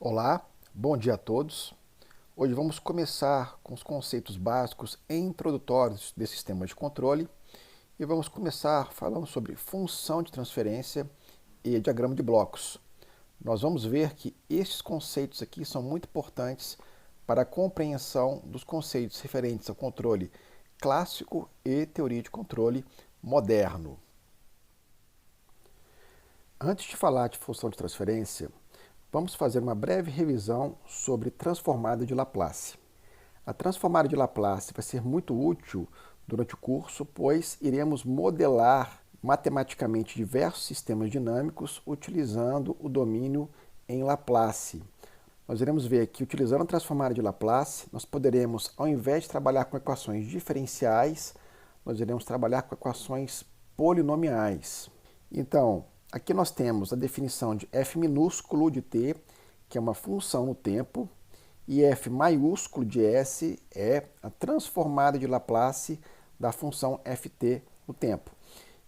Olá, bom dia a todos. Hoje vamos começar com os conceitos básicos e introdutórios desse sistema de controle e vamos começar falando sobre função de transferência e diagrama de blocos. Nós vamos ver que esses conceitos aqui são muito importantes para a compreensão dos conceitos referentes ao controle clássico e teoria de controle moderno. Antes de falar de função de transferência, vamos fazer uma breve revisão sobre transformada de Laplace. A transformada de Laplace vai ser muito útil durante o curso, pois iremos modelar matematicamente diversos sistemas dinâmicos utilizando o domínio em Laplace. Nós iremos ver que, utilizando a transformada de Laplace, nós poderemos, ao invés de trabalhar com equações diferenciais, nós iremos trabalhar com equações polinomiais. Então, aqui nós temos a definição de f minúsculo de t, que é uma função no tempo, e f maiúsculo de s é a transformada de Laplace da função ft no tempo.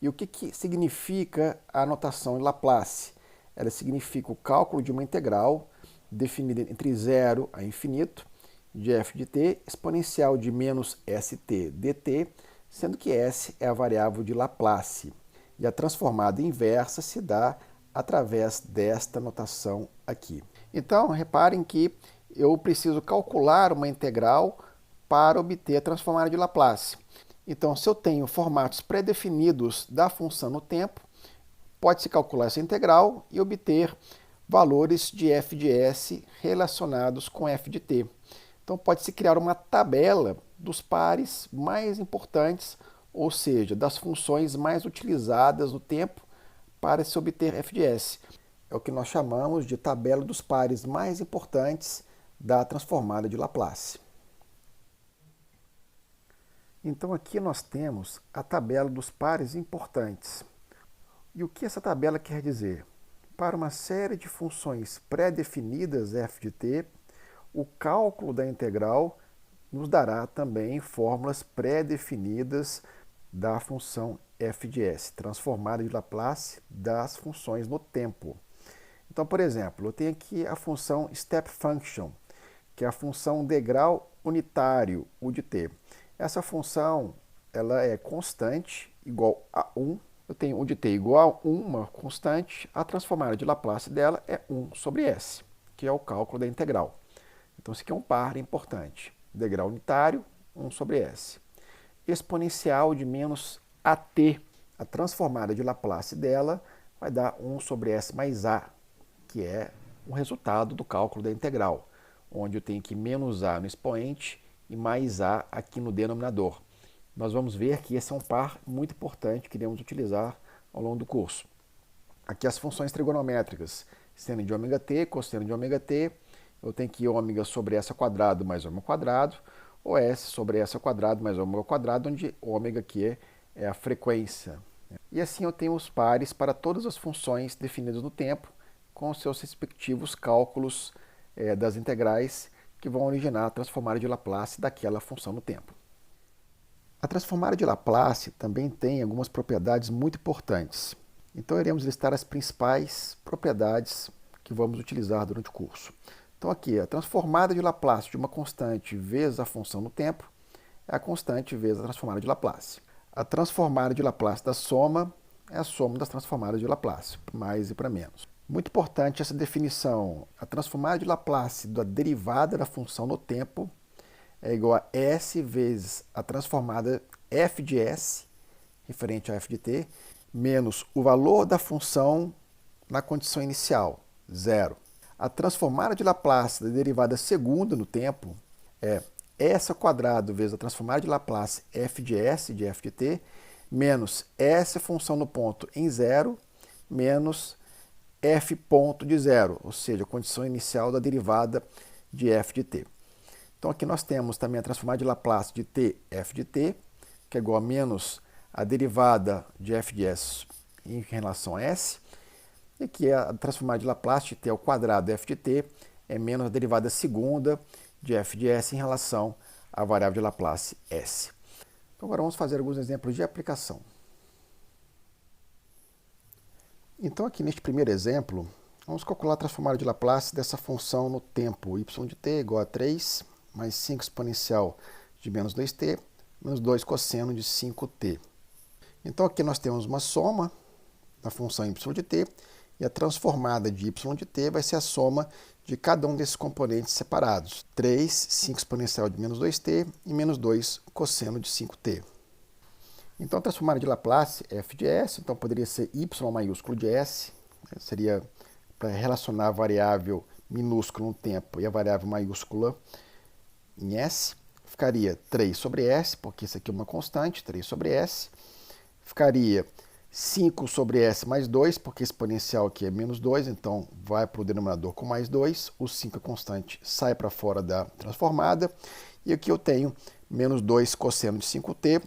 E o que significa a notação de Laplace? Ela significa o cálculo de uma integral definida entre 0 a infinito, de f de t, exponencial de menos st dt, sendo que s é a variável de Laplace. E a transformada inversa se dá através desta notação aqui. Então, reparem que eu preciso calcular uma integral para obter a transformada de Laplace. Então, se eu tenho formatos pré-definidos da função no tempo, pode-se calcular essa integral e obter valores de f de s relacionados com f de t. Então, pode-se criar uma tabela dos pares mais importantes, ou seja, das funções mais utilizadas no tempo para se obter f de s. É o que nós chamamos de tabela dos pares mais importantes da transformada de Laplace. Então aqui nós temos a tabela dos pares importantes. E o que essa tabela quer dizer? Para uma série de funções pré-definidas f de t, o cálculo da integral nos dará também fórmulas pré-definidas da função f de s, transformada de Laplace das funções no tempo. Então, por exemplo, eu tenho aqui a função step function, que é a função degrau unitário, u de t. Essa função ela é constante, igual a 1. Eu tenho u de t igual a 1, uma constante. A transformada de Laplace dela é 1 sobre s, que é o cálculo da integral. Então, isso aqui é um par importante. Degrau unitário, 1 sobre s. Exponencial de menos at. A transformada de Laplace dela vai dar 1 sobre s mais a, que é o resultado do cálculo da integral, onde eu tenho aqui menos a no expoente e mais a aqui no denominador. Nós vamos ver que esse é um par muito importante que iremos utilizar ao longo do curso. Aqui as funções trigonométricas, seno de ômega-t, cosseno de ômega-t, eu tenho aqui ômega sobre s ao quadrado mais ômega ao quadrado, ou s sobre s ao quadrado mais ômega ao quadrado, onde ômega aqui é a frequência. E assim eu tenho os pares para todas as funções definidas no tempo, com seus respectivos cálculos das integrais que vão originar a transformada de Laplace daquela função no tempo. A transformada de Laplace também tem algumas propriedades muito importantes. Então iremos listar as principais propriedades que vamos utilizar durante o curso. Então aqui, a transformada de Laplace de uma constante vezes a função no tempo é a constante vezes a transformada de Laplace. A transformada de Laplace da soma é a soma das transformadas de Laplace, para mais e para menos. Muito importante essa definição. A transformada de Laplace da derivada da função no tempo é igual a s vezes a transformada f de s, referente a f de t, menos o valor da função na condição inicial, 0. A transformada de Laplace da derivada segunda no tempo é s ao quadrado vezes a transformada de Laplace f de s de f de t, menos s função no ponto em 0, menos f ponto de 0, ou seja, a condição inicial da derivada de f de t. Então aqui nós temos também a transformada de Laplace de t, f de t, que é igual a menos a derivada de f de s em relação a s, e aqui a transformada de Laplace de t ao quadrado f de t é menos a derivada segunda de f de s em relação à variável de Laplace s. Então agora vamos fazer alguns exemplos de aplicação. Então aqui neste primeiro exemplo, Vamos calcular a transformada de Laplace dessa função no tempo. Y de t igual a 3 mais 5 exponencial de menos 2t menos 2 cosseno de 5t. Então aqui nós temos uma soma da função y de t e a transformada de y de t vai ser a soma de cada um desses componentes separados. 3, 5 exponencial de menos 2t e menos 2 cosseno de 5t. Então a transformada de Laplace é f de s, então poderia ser y maiúsculo de s, seria para relacionar a variável minúscula no tempo e a variável maiúscula em s, ficaria 3 sobre s, porque isso aqui é uma constante, 3 sobre s, ficaria 5 sobre s mais 2, porque exponencial aqui é menos 2, então vai para o denominador com mais 2, o 5 é constante, sai para fora da transformada, e aqui eu tenho menos 2 cosseno de 5t,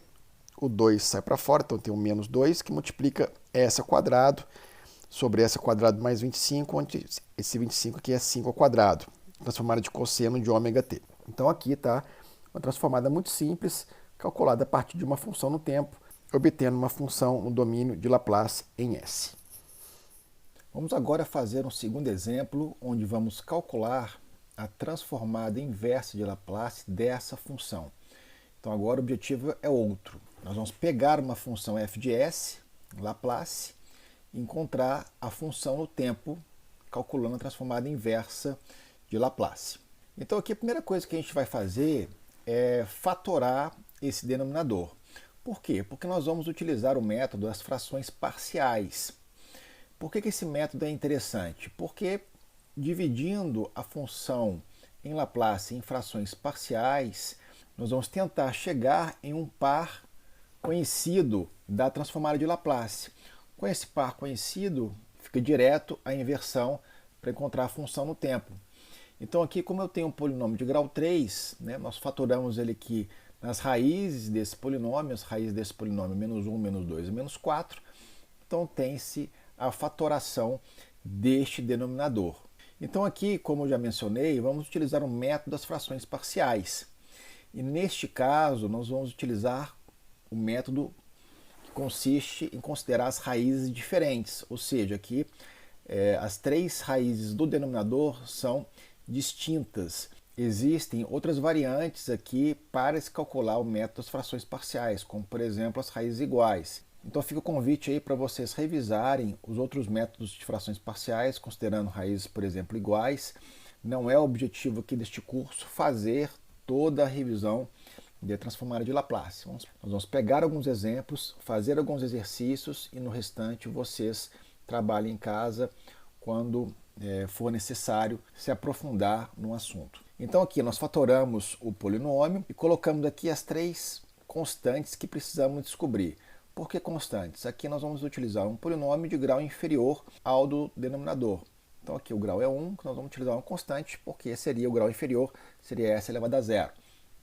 o 2 sai para fora, então eu tenho menos 2, que multiplica s ao quadrado, sobre s ao quadrado mais 25, onde esse 25 aqui é 5 ao quadrado, transformada de cosseno de ômega t. Então aqui está uma transformada muito simples, calculada a partir de uma função no tempo, obtendo uma função no domínio de Laplace em S. Vamos agora fazer um segundo exemplo, onde vamos calcular a transformada inversa de Laplace dessa função. Então agora o objetivo é outro. Nós vamos pegar uma função f de s, Laplace, e encontrar a função no tempo, calculando a transformada inversa de Laplace. Então aqui a primeira coisa que a gente vai fazer é fatorar esse denominador. Por quê? Porque nós vamos utilizar o método das frações parciais. Por que esse método é interessante? Porque dividindo a função em Laplace em frações parciais, nós vamos tentar chegar em um par conhecido da transformada de Laplace. Com esse par conhecido, fica direto a inversão para encontrar a função no tempo. Então aqui, como eu tenho um polinômio de grau 3, nós fatoramos ele aqui nas raízes desse polinômio, as raízes desse polinômio menos 1, menos 2 e menos 4, então tem-se a fatoração deste denominador. Então aqui, como eu já mencionei, vamos utilizar o método das frações parciais. E neste caso, nós vamos utilizar o método que consiste em considerar as raízes diferentes, ou seja, aqui as três raízes do denominador são distintas. Existem outras variantes aqui para se calcular o método das frações parciais, como por exemplo as raízes iguais. Então fica o convite aí para vocês revisarem os outros métodos de frações parciais, considerando raízes, por exemplo, iguais. Não é o objetivo aqui deste curso fazer toda a revisão de transformada de Laplace. Nós vamos pegar alguns exemplos, fazer alguns exercícios e no restante vocês trabalhem em casa quando for necessário se aprofundar no assunto. Então aqui nós fatoramos o polinômio e colocamos aqui as três constantes que precisamos descobrir. Por que constantes? Aqui nós vamos utilizar um polinômio de grau inferior ao do denominador. Então aqui o grau é 1, nós vamos utilizar uma constante, porque seria o grau inferior, seria s elevado a zero.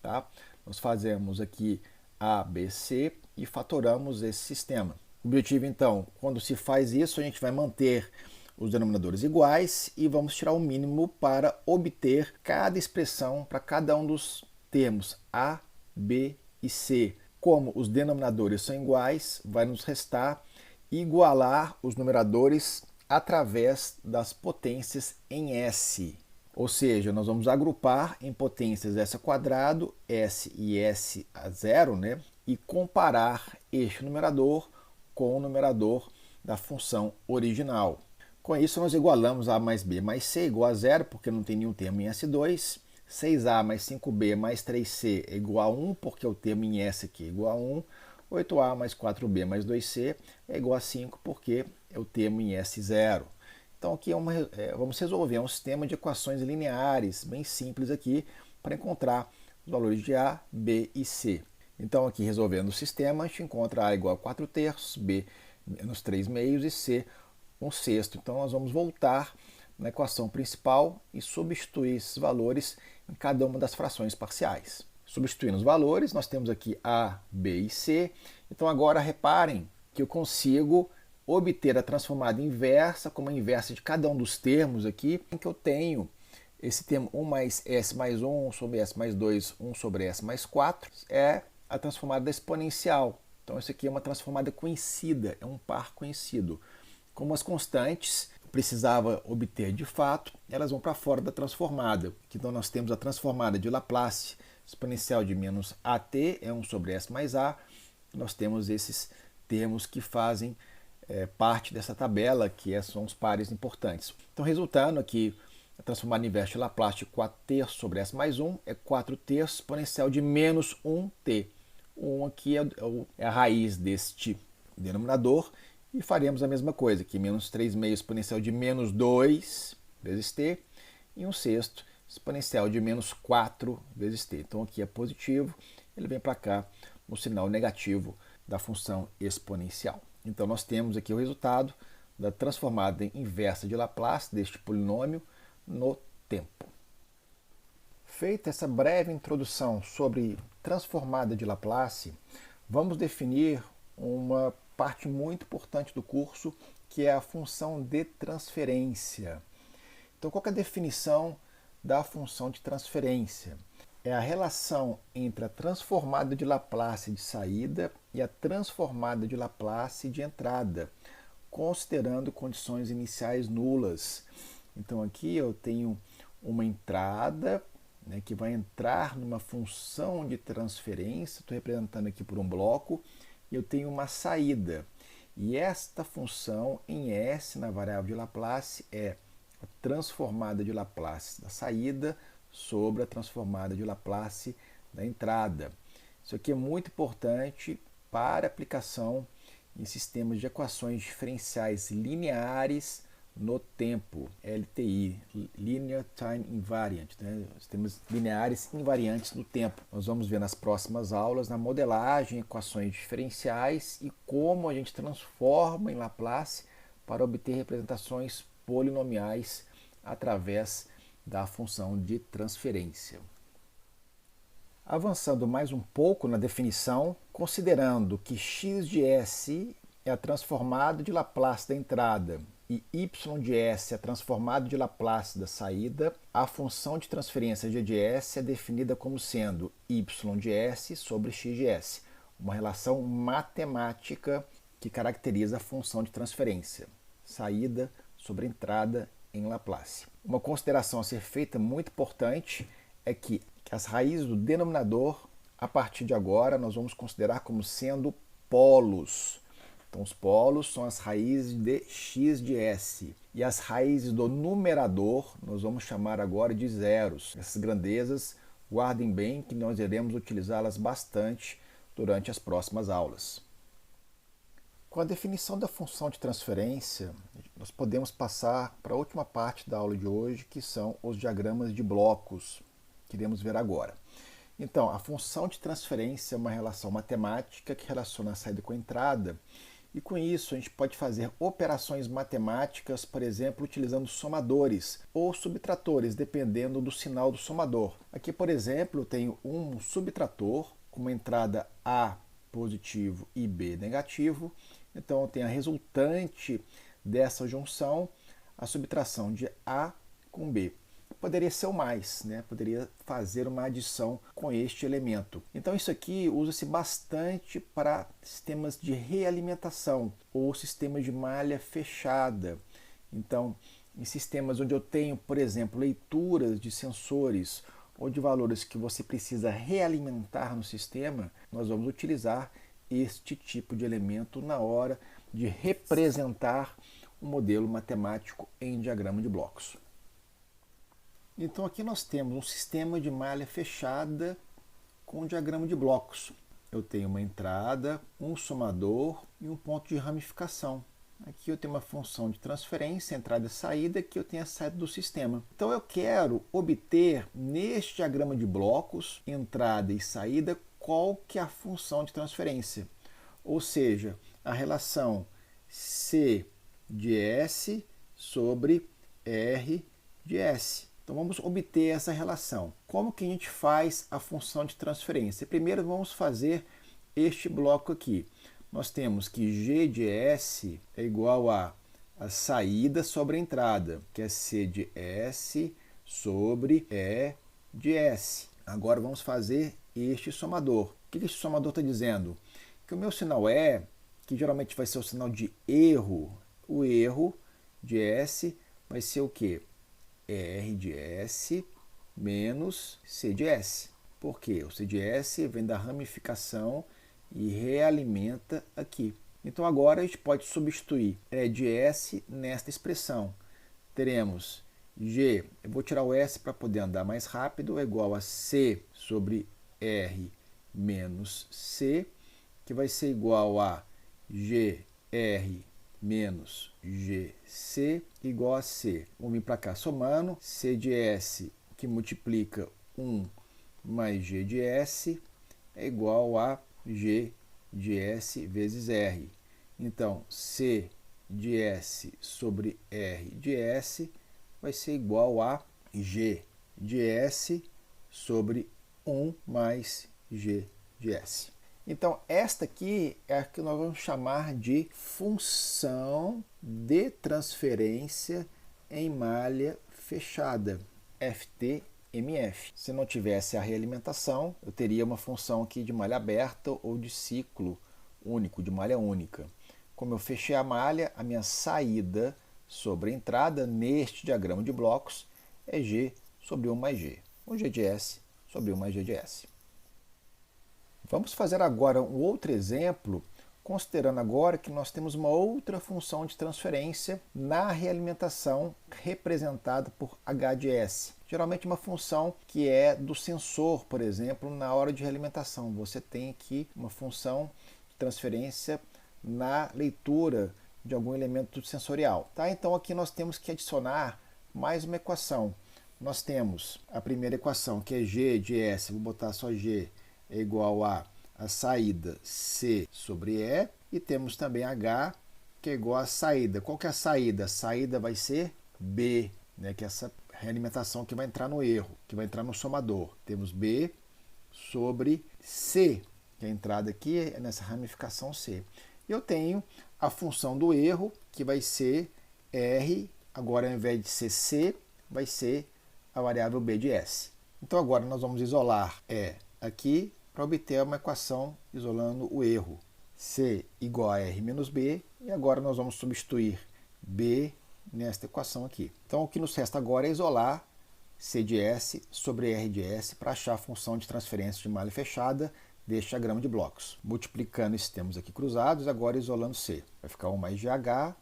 Tá? Nós fazemos aqui A, B, C e fatoramos esse sistema. O objetivo então, quando se faz isso, a gente vai manter os denominadores iguais e vamos tirar o mínimo para obter cada expressão para cada um dos termos A, B e C. Como os denominadores são iguais, vai nos restar igualar os numeradores através das potências em S. Ou seja, nós vamos agrupar em potências s ao quadrado, s e s a zero, e comparar este numerador com o numerador da função original. Com isso, nós igualamos A mais B mais C igual a zero, porque não tem nenhum termo em S2. 6A mais 5B mais 3C é igual a 1, porque o termo em S aqui é igual a 1. 8A mais 4B mais 2C é igual a 5, porque é o termo em S0. Então aqui vamos resolver um sistema de equações lineares, bem simples aqui, para encontrar os valores de A, B e C. Então aqui resolvendo o sistema, a gente encontra A igual a 4 terços, B menos 3 meios e C 1 sexto. Então nós vamos voltar na equação principal e substituir esses valores em cada uma das frações parciais. Substituindo os valores, nós temos aqui A, B e C. Então agora reparem que eu consigo obter a transformada inversa, como a inversa de cada um dos termos aqui, em que eu tenho esse termo 1 mais S mais 1 sobre S mais 2, 1 sobre S mais 4, é a transformada exponencial. Então isso aqui é uma transformada conhecida, é um par conhecido. Como as constantes, precisava obter de fato, elas vão para fora da transformada. Então nós temos a transformada de Laplace exponencial de menos at, é 1 sobre s mais a. Nós temos esses termos que fazem parte dessa tabela, que são os pares importantes. Então, resultando aqui, a transformada inversa de Laplace de 4 terços sobre s mais 1 é 4 terços exponencial de menos 1t. O 1 aqui é a raiz deste denominador, e faremos a mesma coisa, que menos 3 meios exponencial de menos 2 vezes t, e 1 sexto exponencial de menos 4 vezes t. Então aqui é positivo, ele vem para cá no sinal negativo da função exponencial. Então nós temos aqui o resultado da transformada inversa de Laplace deste polinômio no tempo. Feita essa breve introdução sobre transformada de Laplace, vamos definir uma parte muito importante do curso, que é a função de transferência. Então, qual é a definição da função de transferência? É a relação entre a transformada de Laplace de saída e a transformada de Laplace de entrada, considerando condições iniciais nulas. Então, aqui eu tenho uma entrada, né, que vai entrar numa função de transferência, estou representando aqui por um bloco, e eu tenho uma saída. E esta função em S na variável de Laplace é a transformada de Laplace da saída sobre a transformada de Laplace da entrada. Isso aqui é muito importante para aplicação em sistemas de equações diferenciais lineares no tempo, LTI, Linear Time Invariant, né? Sistemas lineares invariantes no tempo. Nós vamos ver nas próximas aulas na modelagem, equações diferenciais e como a gente transforma em Laplace para obter representações polinomiais através da função de transferência. Avançando mais um pouco na definição, considerando que x de s é a transformada de Laplace da entrada e y de s é a transformada de Laplace da saída, a função de transferência g de s é definida como sendo y de s sobre x de s, uma relação matemática que caracteriza a função de transferência, saída sobre entrada em Laplace. Uma consideração a ser feita muito importante é que as raízes do denominador, a partir de agora, nós vamos considerar como sendo polos. Então, os polos são as raízes de x de s. E as raízes do numerador, nós vamos chamar agora de zeros. Essas grandezas, guardem bem que nós iremos utilizá-las bastante durante as próximas aulas. Com a definição da função de transferência, nós podemos passar para a última parte da aula de hoje, que são os diagramas de blocos, que iremos ver agora. Então, a função de transferência é uma relação matemática que relaciona a saída com a entrada, e com isso a gente pode fazer operações matemáticas, por exemplo, utilizando somadores ou subtratores, dependendo do sinal do somador. Aqui, por exemplo, eu tenho um subtrator com uma entrada A positivo e B negativo. Então, eu tenho a resultante dessa junção, a subtração de A com B. Poderia ser o mais, né? Poderia fazer uma adição com este elemento. Então isso aqui usa-se bastante para sistemas de realimentação ou sistemas de malha fechada. Então, em sistemas onde eu tenho, por exemplo, leituras de sensores ou de valores que você precisa realimentar no sistema, nós vamos utilizar este tipo de elemento na hora de representar o modelo matemático em diagrama de blocos. Então aqui nós temos um sistema de malha fechada com um diagrama de blocos. Eu tenho uma entrada, um somador e um ponto de ramificação. Aqui eu tenho uma função de transferência, entrada e saída, que eu tenho a saída do sistema. Então eu quero obter neste diagrama de blocos, entrada e saída, qual que é a função de transferência. Ou seja, a relação C de S sobre R de S. Então vamos obter essa relação. Como que a gente faz a função de transferência? Primeiro vamos fazer este bloco aqui. Nós temos que G de S é igual a saída sobre a entrada, que é C de S sobre E de S. Agora vamos fazer este somador. O que este somador está dizendo? Que o meu sinal E, que geralmente vai ser o sinal de erro, o erro de S vai ser o quê? R de S menos C de S. Por quê? O C de S vem da ramificação e realimenta aqui. Então agora a gente pode substituir E de S nesta expressão. Teremos G, eu vou tirar o S para poder andar mais rápido, é igual a C sobre R menos C, que vai ser igual a GR menos GC igual a C. Vamos vir para cá somando, C de S que multiplica 1 mais G de S é igual a G de S vezes R. Então, C de S sobre R de S vai ser igual a G de S sobre 1 mais G de S. Então, esta aqui é a que nós vamos chamar de função de transferência em malha fechada, FTMF. Se não tivesse a realimentação, eu teria uma função aqui de malha aberta ou de ciclo único, de malha única. Como eu fechei a malha, a minha saída sobre a entrada neste diagrama de blocos é G sobre 1 mais G, ou G de S sobre 1 mais G de S. Vamos fazer agora um outro exemplo, considerando agora que nós temos uma outra função de transferência na realimentação representada por H de S. Geralmente uma função que é do sensor, por exemplo, na hora de realimentação. Você tem aqui uma função de transferência na leitura de algum elemento sensorial. Tá? Então aqui nós temos que adicionar mais uma equação. Nós temos a primeira equação, que é G de S, vou botar só G, é igual a saída C sobre E, e temos também H, que é igual a saída. Qual que é a saída? A saída vai ser B, né, que é essa realimentação que vai entrar no erro, que vai entrar no somador. Temos B sobre C, que a entrada aqui é nessa ramificação C. E eu tenho a função do erro, que vai ser R, agora ao invés de ser C, vai ser a variável B de S. Então agora nós vamos isolar E aqui para obter uma equação isolando o erro. C igual a R menos B, e agora nós vamos substituir B nesta equação aqui. Então o que nos resta agora é isolar C de S sobre R de S para achar a função de transferência de malha fechada deste diagrama de blocos. Multiplicando esses termos aqui cruzados, agora isolando C. Vai ficar 1 mais GH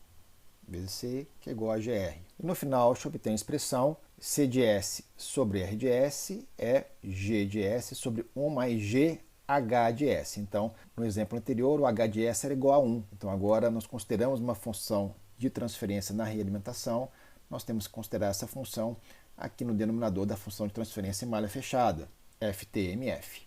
vezes C, que é igual a GR. E no final, a gente obtém a expressão C de S sobre R de S é G de S sobre 1 mais GH de S. Então, no exemplo anterior, o H de S era igual a 1. Então, agora nós consideramos uma função de transferência na realimentação. Nós temos que considerar essa função aqui no denominador da função de transferência em malha fechada, FTMF.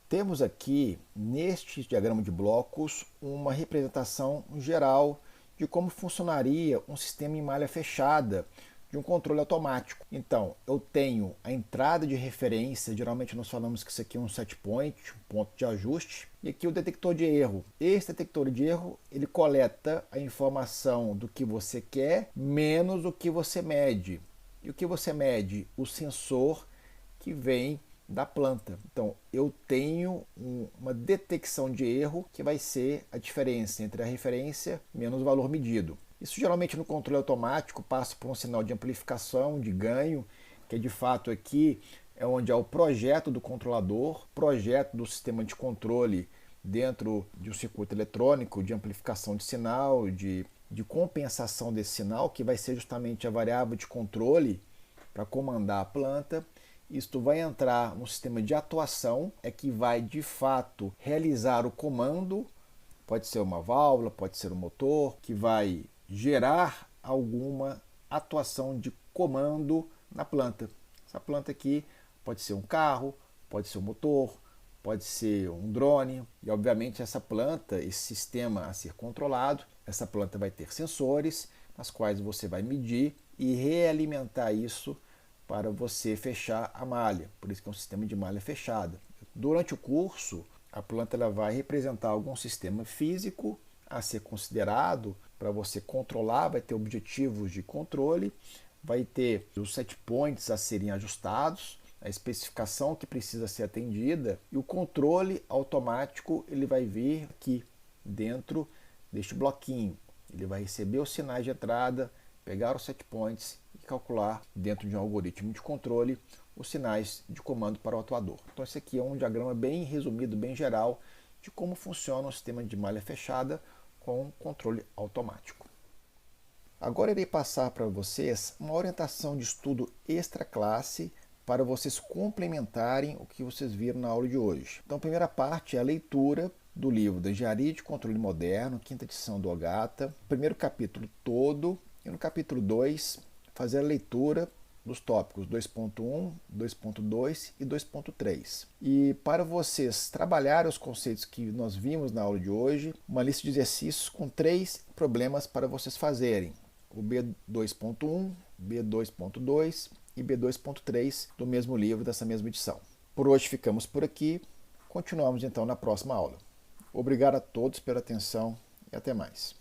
Temos aqui, neste diagrama de blocos, uma representação geral de como funcionaria um sistema em malha fechada de um controle automático. Então, eu tenho a entrada de referência, geralmente nós falamos que isso aqui é um set point, um ponto de ajuste, e aqui o detector de erro. Esse detector de erro, ele coleta a informação do que você quer menos o que você mede. E o que você mede? O sensor que vem da planta. Então, eu tenho uma detecção de erro que vai ser a diferença entre a referência menos o valor medido. Isso geralmente no controle automático passa por um sinal de amplificação, de ganho, que de fato aqui é onde há o projeto do controlador, projeto do sistema de controle dentro de um circuito eletrônico de amplificação de sinal, de compensação desse sinal, que vai ser justamente a variável de controle para comandar a planta. Isto vai entrar no sistema de atuação, é que vai de fato realizar o comando, pode ser uma válvula, pode ser um motor, que vai gerar alguma atuação de comando na planta. Essa planta aqui pode ser um carro, pode ser um motor, pode ser um drone, e obviamente essa planta, esse sistema a ser controlado, essa planta vai ter sensores, nas quais você vai medir e realimentar isso para você fechar a malha, por isso que é um sistema de malha fechada. Durante o curso, a planta ela vai representar algum sistema físico a ser considerado para você controlar, vai ter objetivos de controle, vai ter os set points a serem ajustados, a especificação que precisa ser atendida, e o controle automático ele vai vir aqui dentro deste bloquinho. Ele vai receber os sinais de entrada, pegar os set points e calcular dentro de um algoritmo de controle os sinais de comando para o atuador. Então esse aqui é um diagrama bem resumido, bem geral, de como funciona o sistema de malha fechada com controle automático. Agora irei passar para vocês uma orientação de estudo extra classe para vocês complementarem o que vocês viram na aula de hoje. Então a primeira parte é a leitura do livro da Engenharia de Controle Moderno, quinta edição do Ogata, primeiro capítulo todo, e no capítulo 2 fazer a leitura dos tópicos 2.1, 2.2 e 2.3. E para vocês trabalharem os conceitos que nós vimos na aula de hoje, uma lista de exercícios com 3 problemas para vocês fazerem. O B2.1, B2.2 e B2.3 do mesmo livro, dessa mesma edição. Por hoje ficamos por aqui, continuamos então na próxima aula. Obrigado a todos pela atenção e até mais.